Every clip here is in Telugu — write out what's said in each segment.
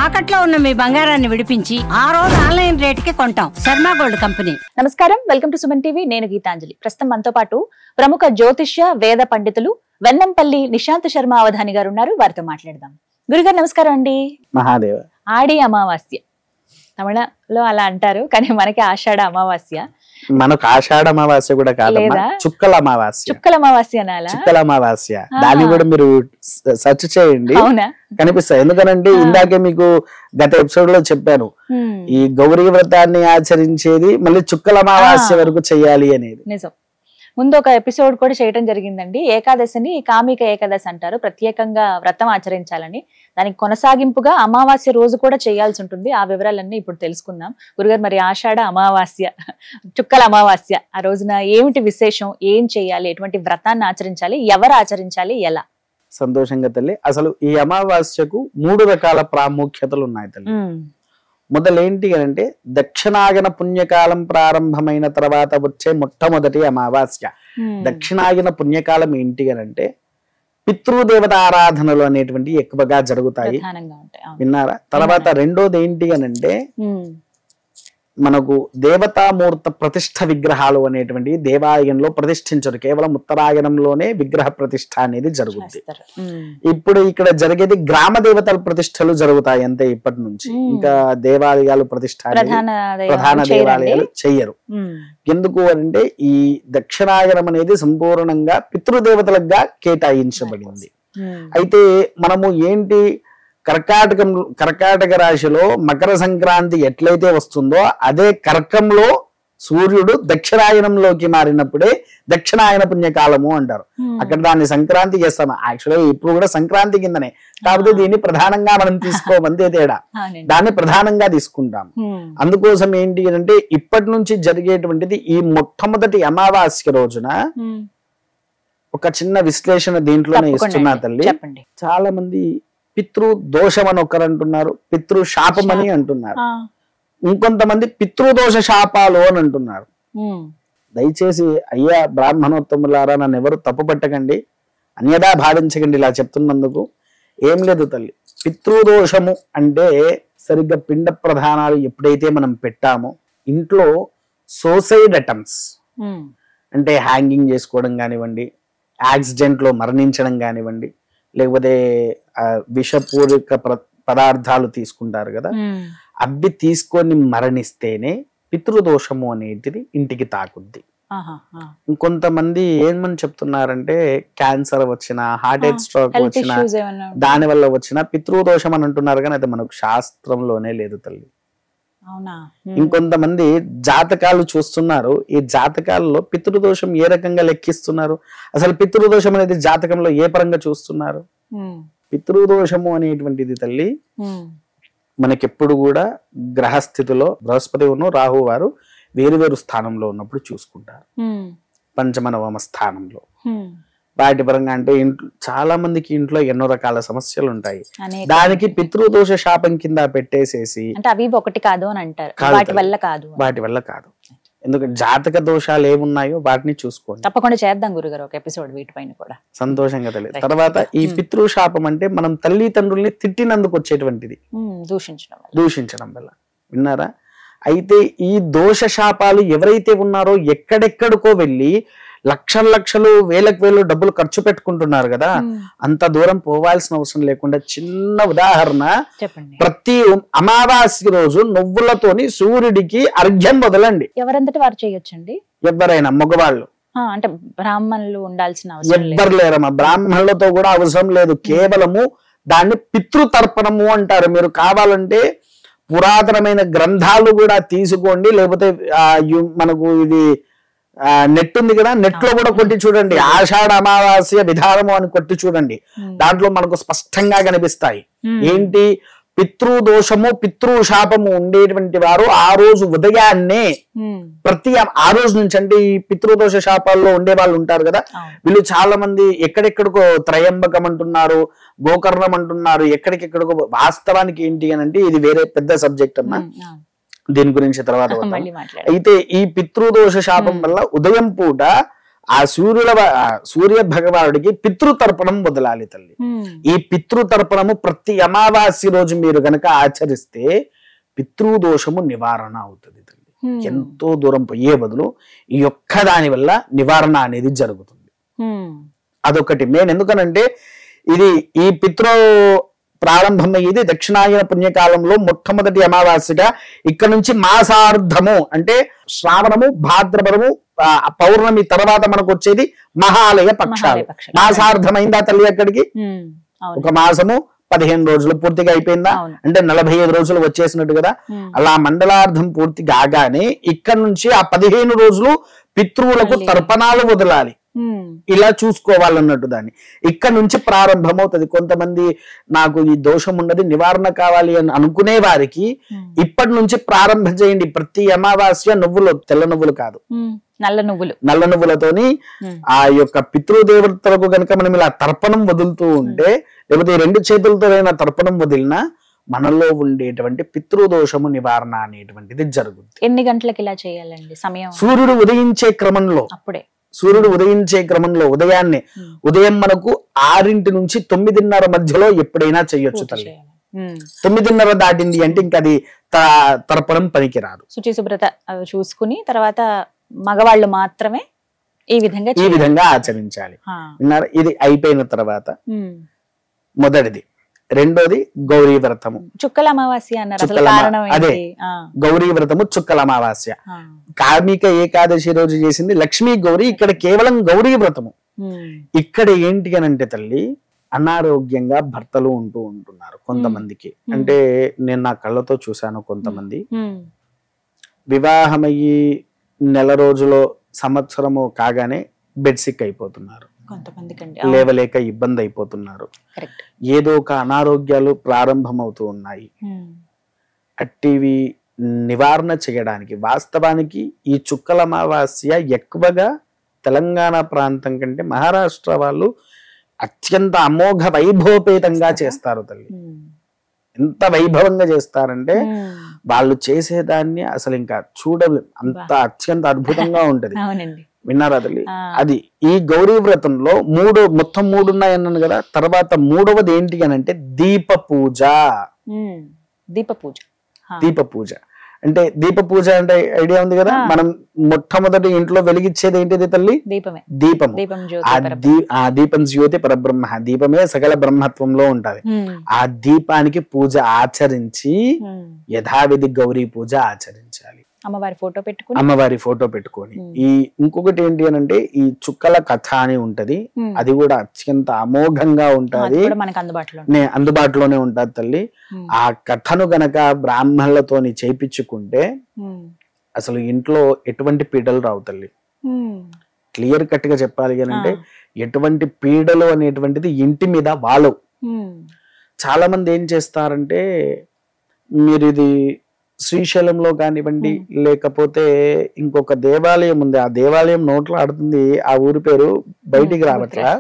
తాకట్లో ఉన్న మీ బంగారాన్ని విడిపించి ఆ రోజు ఆన్లైన్ రేటుకి కొంటాం. Sharma gold company. నమస్కారం, వెల్కమ్ టు సుమన్ టీవీ. నేను గీతాంజలి. ప్రస్తుతం మనతో పాటు ప్రముఖ జ్యోతిష్య వేద పండితులు వెన్నంపల్లి నిశాంత్ శర్మ అవధాని గారు ఉన్నారు. వారితో మాట్లాడదాం. గురుగారు నమస్కారం అండి. మహాదేవ. ఆడి అమావాస్య తమిళలో అలా అంటారు, కానీ మనకి ఆషాఢ అమావాస్య. మనకు ఆషాఢ అమావాస్య కూడా కాదమ్మా, చుక్కల అమావాస్య. చుక్కల అమావాస్య అనాలా? చుక్కల అమావాస్య, దాన్ని కూడా మీరు సెర్చ్ చేయండి, కనిపిస్తాయి. ఎందుకనంటే ఇందాకే మీకు గత ఎపిసోడ్ లో చెప్పాను, ఈ గౌరీ వ్రతాన్ని ఆచరించేది మళ్ళీ చుక్కల అమావాస్య వరకు చెయ్యాలి అనేది. నిజం. ముందు ఒక ఎపిసోడ్ కూడా చేయడం జరిగిందండి. ఏకాదశిని కామిక ఏకాదశి అంటారు, ప్రత్యేకంగా వ్రతం ఆచరించాలని. దానికి కొనసాగింపుగా అమావాస్య రోజు కూడా చేయాల్సి ఉంటుంది. ఆ వివరాలన్నీ ఇప్పుడు తెలుసుకుందాం. గురుగారు, మరి ఆషాఢ అమావాస్య, చుక్కల అమావాస్య, ఆ రోజున ఏమిటి విశేషం, ఏం చేయాలి, ఎటువంటి వ్రతాన్ని ఆచరించాలి, ఎవరు ఆచరించాలి, ఎలా? సంతోషంగా తల్లి, అసలు ఈ అమావాస్యకు 3 రకాల ప్రాముఖ్యతలు ఉన్నాయి తల్లి. మొదలేంటి అంటే దక్షిణాయన పుణ్యకాలం ప్రారంభమైన తర్వాత వచ్చే మొట్టమొదటి అమావాస్య. దక్షిణాయన పుణ్యకాలం ఏంటి అంటే పితృదేవత ఆరాధనలు అనేటువంటి ఎక్కువగా జరుగుతాయి, విన్నారా? తర్వాత రెండోది ఏంటి అంటే మనకు దేవతామూర్త ప్రతిష్ఠ విగ్రహాలు అనేటువంటి దేవాలయంలో ప్రతిష్ఠించరు, కేవలం ఉత్తరాయణంలోనే విగ్రహ ప్రతిష్ఠ అనేది జరుగుతుంది. ఇప్పుడు ఇక్కడ జరిగేది గ్రామ దేవతల ప్రతిష్టలు జరుగుతాయి అంతే ఇప్పటి నుంచి. ఇంకా దేవాలయాలు ప్రతిష్ఠ ప్రధాన దేవాలయాలు చెయ్యరు. ఎందుకు అంటే ఈ దక్షిణాయనం అనేది సంపూర్ణంగా పితృదేవతలుగా కేటాయించబడింది. అయితే మనము ఏంటి, కర్కాటక రాశిలో మకర సంక్రాంతి ఎట్లయితే వస్తుందో అదే కర్కంలో సూర్యుడు దక్షిణాయనంలోకి మారినప్పుడే దక్షిణాయన పుణ్యకాలము అంటారు. అక్కడ దాన్ని సంక్రాంతి చేస్తాము. యాక్చువల్గా ఇప్పుడు కూడా సంక్రాంతి కిందనే, కాకపోతే దీన్ని ప్రధానంగా మనం తీసుకోమంతే తేడా, దాన్ని ప్రధానంగా తీసుకుంటాం. అందుకోసం ఏంటి అంటే ఇప్పటి నుంచి జరిగేటువంటిది ఈ మొట్టమొదటి అమావాస్య రోజున ఒక చిన్న విశ్లేషణ దీంట్లోనే ఇస్తున్నా తల్లి. చాలా మంది పితృ దోషం అని ఒకరు అంటున్నారు, పితృ శాపం అని అంటున్నారు, ఇంకొంతమంది పితృదోష శాపాలు అని అంటున్నారు. దయచేసి అయ్యా బ్రాహ్మణోత్తములారా, నన్ను ఎవరు తప్పు పట్టకండి, అన్యదా భావించకండి ఇలా చెప్తున్నందుకు. ఏం లేదు తల్లి, పితృదోషము అంటే సరిగ్గా పిండ ప్రధానాలు ఎప్పుడైతే మనం పెట్టామో ఇంట్లో సూసైడ్ అటెంప్ట్స్ అంటే హ్యాంగింగ్ చేసుకోవడం కానివ్వండి, యాక్సిడెంట్ లో మరణించడం కానివ్వండి, లేకపోతే విషపూరిత పదార్థాలు తీసుకుంటారు కదా, అవి తీసుకొని మరణిస్తేనే పితృదోషము అనేది ఇంటికి తాకుద్ది. ఇంకొంతమంది ఏమని చెప్తున్నారంటే క్యాన్సర్ వచ్చినా, హార్ట్ అటాక్, స్ట్రోక్ వచ్చినా, దాని వల్ల వచ్చిన పితృదోషం అని అంటున్నారు, కానీ అది మనకు శాస్త్రంలోనే లేదు తల్లి. ఇంకొంతమంది జాతకాలు చూస్తున్నారు, ఈ జాతకాలలో పితృదోషం ఏ రకంగా లెక్కిస్తున్నారు, అసలు పితృదోషం అనేది జాతకంలో ఏ పరంగా చూస్తున్నారు? పితృదోషము అనేటువంటిది తల్లి మనకెప్పుడు కూడా గ్రహస్థితిలో బృహస్పతి రాహు వారు వేరు స్థానంలో ఉన్నప్పుడు చూసుకుంటారు, పంచమ నవమ స్థానంలో. వాటి పరంగా అంటే ఇంట్లో చాలా మందికి ఇంట్లో ఎన్నో రకాల సమస్యలు ఉంటాయి, దానికి పితృదోష శాపం కింద పెట్టేసేసి అవి ఒకటి కాదు అని అంటారు, వాటి వల్ల కాదు. ఎందుకంటే జాతక దోషాలు ఏమున్నాయో వాటిని చూసుకోండి. తప్పకుండా చేద్దాం గురుగారు ఒక ఎపిసోడ్ వీటిపైన కూడా, సంతోషంగా తెలియదు. తర్వాత ఈ పితృశాపం అంటే మనం తల్లిదండ్రుల్ని తిట్టినందుకు వచ్చేటువంటిది, దూషించడం వల్ల, విన్నారా? అయితే ఈ దోష శాపాలు ఎవరైతే ఉన్నారో ఎక్కడెక్కడికో వెళ్ళి లక్షలు వేలు డబ్బులు ఖర్చు పెట్టుకుంటున్నారు కదా, అంత దూరం పోవాల్సిన అవసరం లేకుండా చిన్న ఉదాహరణ, ప్రతి అమావాస్య రోజు నువ్వులతోని సూర్యుడికి అర్ఘ్యం వదలండి. ఎవరంతటి వారు చేయొచ్చండి? ఎవరైనా, మగవాళ్ళు, అంటే బ్రాహ్మణులు ఉండాల్సిన అవసరం ఎవ్వరు లేరమ్మా, బ్రాహ్మణులతో కూడా అవసరం లేదు. కేవలము దాన్ని పితృతర్పణము అంటారు. మీరు కావాలంటే పురాతనమైన గ్రంథాలు కూడా తీసుకోండి, లేకపోతే మనకు ఇది నెట్ ఉంది కదా, నెట్ లో కూడా కొట్టి చూడండి, ఆషాఢ అమావాస్య విధానము అని కొట్టి చూడండి, దాంట్లో మనకు స్పష్టంగా కనిపిస్తాయి. ఏంటి పితృదోషము పితృశాపము ఉండేటువంటి వారు ఆ రోజు ఉదయాన్నే ప్రతి ఆ రోజు నుంచి, అంటే ఈ పితృదోష శాపాల్లో ఉండే వాళ్ళు ఉంటారు కదా, వీళ్ళు చాలా మంది ఎక్కడెక్కడికో త్రయంబకం అంటున్నారు, గోకర్ణం అంటున్నారు, ఎక్కడికెక్కడికో. వాస్తవానికి ఏంటి అని అంటే ఇది వేరే పెద్ద సబ్జెక్ట్ అమ్మా, దీని గురించి తర్వాత. అయితే ఈ పితృదోష శాపం వల్ల ఉదయం పూట ఆ సూర్య భగవానుడికి పితృతర్పణం వదలాలి తల్లి. ఈ పితృతర్పణము ప్రతి అమావాస్య రోజు మీరు గనక ఆచరిస్తే పితృదోషము నివారణ అవుతుంది తల్లి. ఎంతో దూరం పోయే బదులు ఈ ఒక్క దాని వల్ల నివారణ అనేది జరుగుతుంది. అదొకటి మెయిన్. ఎందుకనంటే ఈ పితృ ప్రారంభమయ్యేది దక్షిణాయన పుణ్యకాలంలో మొట్టమొదటి అమావాస్యగా. ఇక్కడ నుంచి మాసార్ధము అంటే శ్రావణము, భాద్రపదము, పౌర్ణమి తర్వాత మనకు వచ్చేది మహాలయ పక్షాలు. మాసార్ధమైందా తల్లి? అక్కడికి ఒక మాసము 15 రోజులు పూర్తిగా అయిపోయిందా? అంటే 45 రోజులు వచ్చేసినట్టు కదా. అలా మండలార్థం పూర్తి కాగానే ఇక్కడ నుంచి ఆ 15 రోజులు పితృవులకు తర్పణాలు వదలాలి. ఇలా చూసుకోవాలన్నట్టు దాన్ని. ఇక్కడ నుంచి ప్రారంభమవుతుంది. కొంతమంది నాకు ఈ దోషం ఉన్నది, నివారణ కావాలి అని అనుకునే వారికి ఇప్పటి నుంచి ప్రారంభం చేయండి. ప్రతి అమావాస్య నువ్వులు, తెల్ల నువ్వులు కాదు, నల్ల నువ్వులతోని ఆ యొక్క పితృదేవతలకు గనక మనం ఇలా తర్పణం వదులుతూ ఉంటే, లేకపోతే 2 చేతులతోనైనా తర్పణం వదిలినా మనలో ఉండేటువంటి పితృదోషము నివారణ అనేటువంటిది జరుగుతుంది. ఎన్ని గంటలకు ఇలా చేయాలండి సమయం? సూర్యుడు ఉదయించే క్రమంలో, ఉదయాన్నే ఉదయం మనకు 6 నుంచి 9:30 మధ్యలో ఎప్పుడైనా చేయొచ్చు తల్లి. 9:30 దాటింది అంటే ఇంకా అది తర్పణం పనికిరాదు. శుచి శుభ్రత చూసుకుని తర్వాత మగవాళ్ళు మాత్రమే ఈ విధంగా ఆచరించాలి. ఇది అయిపోయిన తర్వాత మొదటిది. రెండోది గౌరీ వ్రతము, చుక్కల అమావాస్య అన్నారు. అదే గౌరీ వ్రతము చుక్కల అమావాస్య. కార్మిక ఏకాదశి రోజు చేసింది లక్ష్మీ గౌరీ, ఇక్కడ కేవలం గౌరీ వ్రతము. ఇక్కడ ఏంటి అని అంటే తల్లి, అనారోగ్యంగా భర్తలు ఉంటున్నారు కొంతమందికి. అంటే నేను నా కళ్ళతో చూశాను, కొంతమంది వివాహమయ్యి నెల రోజులో సంవత్సరము కాగానే బెడ్ సిక్ అయిపోతున్నారు, లేవలేక ఇబ్బంది అయిపోతున్నారు, ఏదో ఒక అనారోగ్యాలు ప్రారంభమవుతూ ఉన్నాయి. అట్టివి నివారణ చేయడానికి వాస్తవానికి ఈ చుక్కల అమావాస్య ఎక్కువగా తెలంగాణ ప్రాంతం కంటే మహారాష్ట్ర వాళ్ళు అత్యంత అమోఘ వైభవపేతంగా చేస్తారు తల్లి. ఎంత వైభవంగా చేస్తారంటే వాళ్ళు చేసేదాన్ని అసలు ఇంకా చూడలేం, అంత అత్యంత అద్భుతంగా ఉంటది. విన్నారా తల్లి? అది ఈ గౌరీ వ్రతంలో మొత్తం 3 ఉన్నాయన్నాను కదా. తర్వాత 3వది ఏంటి అని అంటే దీప పూజ. అంటే దీప పూజ అంటే ఐడియా ఉంది కదా. మనం మొట్టమొదటి ఇంట్లో వెలిగించేది ఏంటిది తల్లి? దీపం. ఆ దీపం జ్యోతి పరబ్రహ్మ, దీపమే సకల బ్రహ్మత్వంలో ఉంటది. ఆ దీపానికి పూజ ఆచరించి యథావిధి గౌరీ పూజ ఆచరించాలి. అమ్మవారి ఫోటో పెట్టుకొని ఈ ఇంకొకటి ఏంటి అని అంటే ఈ చుక్కల కథ అని ఉంటది. అది కూడా అత్యంత అమోఘంగా ఉంటది, అందుబాటులోనే ఉంటది తల్లి. ఆ కథను గనక బ్రాహ్మణులతోని చేయించుకుంటే అసలు ఇంట్లో ఎటువంటి పీడలు రావు తల్లి. క్లియర్ కట్ గా చెప్పాలి అని అంటే ఎటువంటి పీడలు అనేటువంటిది ఇంటి మీద వాలవు. చాలా మంది ఏం చేస్తారంటే, మీరు ఇది శ్రీశైలంలో కానివ్వండి, లేకపోతే ఇంకొక దేవాలయం ఉంది, ఆ దేవాలయం నోట్లో ఆడుతుంది, ఆ ఊరి పేరు బయటికి రావట్లా.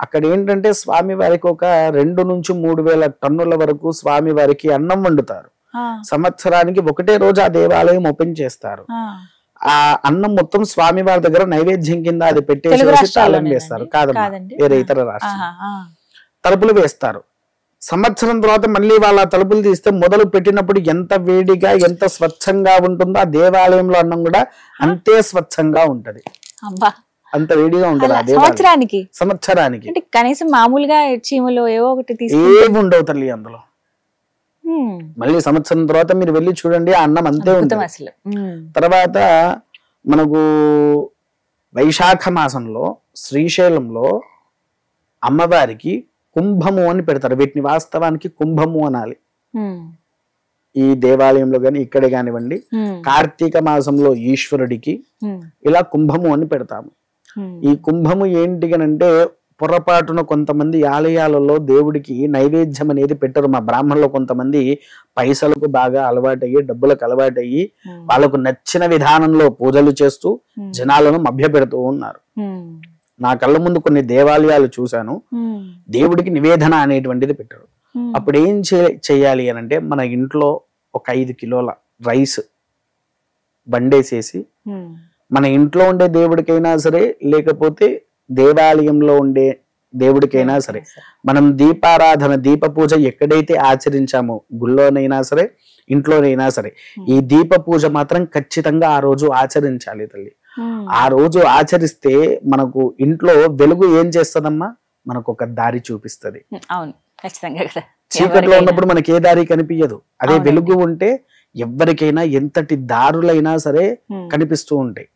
అక్కడ ఏంటంటే స్వామి వారికి ఒక 2 నుంచి 3,000 టన్నుల వరకు స్వామి వారికి అన్నం వండుతారు. సంవత్సరానికి ఒకటే రోజు ఆ దేవాలయం ఓపెన్ చేస్తారు. ఆ అన్నం మొత్తం స్వామి వారి దగ్గర నైవేద్యం కింద అది పెట్టేసి తాళం వేస్తారు. కాదమ్మా, వేరే ఇతర రాష్ట్రం తలుపులు వేస్తారు. సంవత్సరం తర్వాత మళ్ళీ వాళ్ళ తలుపులు తీస్తే మొదలు పెట్టినప్పుడు ఎంత వేడిగా ఎంత స్వచ్ఛంగా ఉంటుందో ఆ దేవాలయంలో అన్నం కూడా అంతే స్వచ్ఛంగా ఉంటది, అంత వేడిగా ఉంటది. సంవత్సరానికి కనీసం మామూలుగా చీమలు ఏవో ఒకటి ఏమి ఉండవు తల్లి అందులో. మళ్ళీ సంవత్సరం తర్వాత మీరు వెళ్ళి చూడండి, ఆ అన్నం అంతే ఉంటుంది అసలు. తర్వాత మనకు వైశాఖ మాసంలో శ్రీశైలంలో అమ్మవారికి కుంభము అని పెడతారు. వీటిని వాస్తవానికి కుంభము అనాలి. ఈ దేవాలయంలో గాని ఇక్కడే కానివ్వండి, కార్తీక మాసంలో ఈశ్వరుడికి ఇలా కుంభము అని పెడతాము. ఈ కుంభము ఏంటి అంటే పొరపాటున కొంతమంది ఆలయాలలో దేవుడికి నైవేద్యం అనేది పెట్టరు. మా బ్రాహ్మణులు కొంతమంది పైసలకు బాగా అలవాటయ్యి, డబ్బులకు అలవాటయ్యి వాళ్ళకు నచ్చిన విధానంలో పూజలు చేస్తూ జనాలను మభ్య పెడుతూ ఉన్నారు. నా కళ్ళ ముందు కొన్ని దేవాలయాలు చూశాను, దేవుడికి నివేదన అనేటువంటిది పెట్టారు. అప్పుడు ఏం చేయాలి అని అంటే, మన ఇంట్లో ఒక 5 కిలోల రైస్ బండేసేసి మన ఇంట్లో ఉండే దేవుడికైనా సరే, లేకపోతే దేవాలయంలో ఉండే దేవుడికైనా సరే, మనం దీపారాధన దీప పూజ ఎక్కడైతే ఆచరించామో, గుళ్ళోనైనా సరే ఇంట్లోనైనా సరే, ఈ దీప పూజ మాత్రం ఖచ్చితంగా ఆ రోజు ఆచరించాలి తల్లి. ఆ రోజు ఆచరిస్తే మనకు ఇంట్లో వెలుగు ఏం చేస్తదమ్మా, మనకు ఒక దారి చూపిస్తది. అవును, ఖచ్చితంగా కదా. చీకట్లో ఉన్నప్పుడు మనకి ఏ దారి కనిపించదు. అదే వెలుగు ఉంటే ఎవరికైనా ఎంతటి దారులైనా సరే కనిపిస్తూ ఉంటాయి.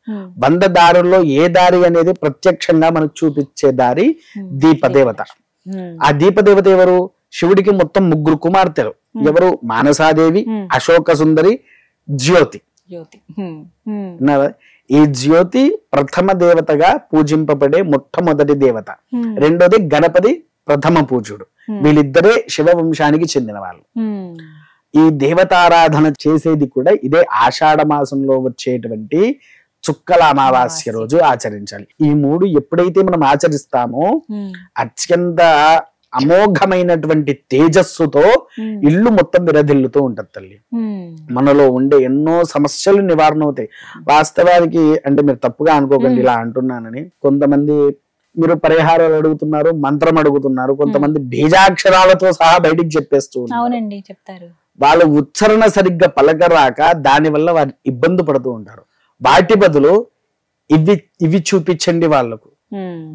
100 దారుల్లో ఏ దారి అనేది ప్రత్యక్షంగా మనకు చూపించే దారి దీపదేవత. ఆ దీపదేవత ఎవరు? శివుడికి మొత్తం 3 కుమార్తెలు. ఎవరు? మానసాదేవి, అశోక సుందరి, జ్యోతి. ఈ జ్యోతి ప్రథమ దేవతగా పూజింపబడే మొట్టమొదటి దేవత. రెండోది గణపతి ప్రథమ పూజుడు. వీళ్ళిద్దరే శివ వంశానికి చెందిన వాళ్ళు. ఈ దేవతారాధన చేసేది కూడా ఇదే ఆషాఢ మాసంలో వచ్చేటువంటి చుక్కల అమావాస్య రోజు ఆచరించాలి. ఈ 3 ఎప్పుడైతే మనం ఆచరిస్తామో అత్యంత అమోఘమైనటువంటి తేజస్సుతో ఇల్లు మొత్తం విరదిల్లుతూ ఉంటది తల్లి. మనలో ఉండే ఎన్నో సమస్యలు నివారణ అవుతాయి. వాస్తవానికి అంటే మీరు తప్పుగా అనుకోకండి ఇలా అంటున్నానని. కొంతమంది మీరు పరిహారాలు అడుగుతున్నారు, మంత్రం అడుగుతున్నారు, కొంతమంది బీజాక్షరాలతో సహా బయటికి చెప్పేస్తూ అవునండి చెప్తారు. వాళ్ళ ఉచ్చారణ సరిగ్గా పలకరాక దానివల్ల వారు ఇబ్బంది పడుతూ ఉంటారు. వాటి బదులు ఇవి చూపించండి వాళ్ళకు.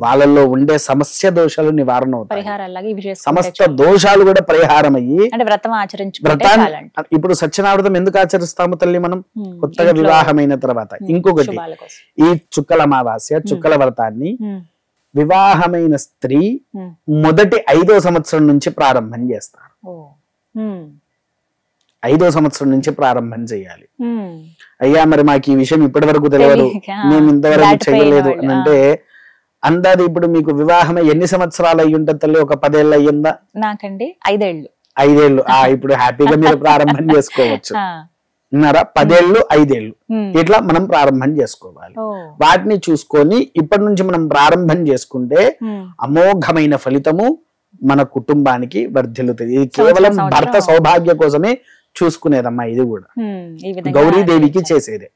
వాళ్ళల్లో ఉండే సమస్య దోషాలు నివారణ అవుతాయి. సమస్త దోషాలు కూడా పరిహారం అయ్యి ఇప్పుడు సత్యనారాయణ ఎందుకు ఆచరిస్తాము తల్లి మనం? కొత్తగా వివాహమైన తర్వాత. ఇంకొకటి, ఈ చుక్కల అమావాస్య చుక్కల వ్రతాన్ని వివాహమైన స్త్రీ మొదటి 5వ సంవత్సరం నుంచి ప్రారంభం చేస్తారు. 5వ సంవత్సరం నుంచి ప్రారంభం చేయాలి. అయ్యా మరి మాకు ఈ విషయం ఇప్పటి వరకు తెలియదు, మేము ఇంతవరకు చేయలేదు అని అంటే, అందాది ఇప్పుడు మీకు వివాహం ఎన్ని సంవత్సరాలు అయ్యి ఉంటుంది తల్లి? ఒక 10 ఏళ్ళు అయ్యిందా? నాకండి 5 ఏళ్ళు. 5 ఏళ్ళు. ఇప్పుడు హ్యాపీగా మీరు ప్రారంభం చేసుకోవచ్చు. 10 ఏళ్ళు 5 ఏళ్ళు ఇట్లా మనం ప్రారంభం చేసుకోవాలి. వాటిని చూసుకొని ఇప్పటి నుంచి మనం ప్రారంభం చేసుకుంటే అమోఘమైన ఫలితము మన కుటుంబానికి వర్ధిల్లుతుంది. ఇది కేవలం భర్త సౌభాగ్య కోసమే చూసుకునేదమ్మా. ఇది కూడా గౌరీదేవికి చేసేదే.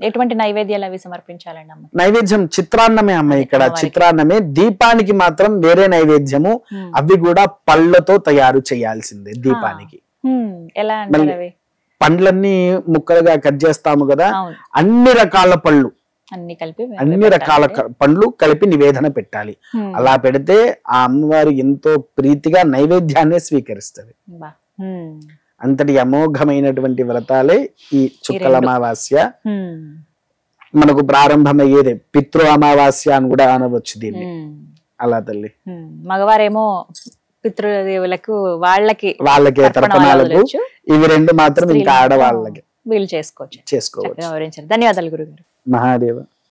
ఎటువంటి నైవేద్యాలు అవి సమర్పించాలండి? నైవేద్యం చిత్రాన్నమే అమ్మ. ఇక్కడ చిత్రాన్నమే. దీపానికి మాత్రం వేరే నైవేద్యము. అవి కూడా పళ్ళతో తయారు చేయాల్సిందే దీపానికి. పండ్లన్నీ ముక్కలుగా కట్ చేస్తాము కదా, అన్ని రకాల పళ్ళు, అన్ని రకాల పండ్లు కలిపి నివేదన పెట్టాలి. అలా పెడితే ఆ అమ్మవారు ఎంతో ప్రీతిగా నైవేద్యాన్ని స్వీకరిస్తుంది. అంతటి అమోఘమైనటువంటి వ్రతాలే ఈ చుక్కల అమావాస్య. మనకు ప్రారంభమయ్యేదే పితృ అమావాస్య అని కూడా అనవచ్చు దీన్ని. అలా తల్లి. మగవారేమో పితృదేవులకు వాళ్ళకే తర్పణాలకు, ఇవి 2 మాత్రం ఇంకా ఆడవాళ్ళకి వీళ్ళు చేసుకోవచ్చు. ధన్యవాదాలు గురుగారు. మహాదేవ.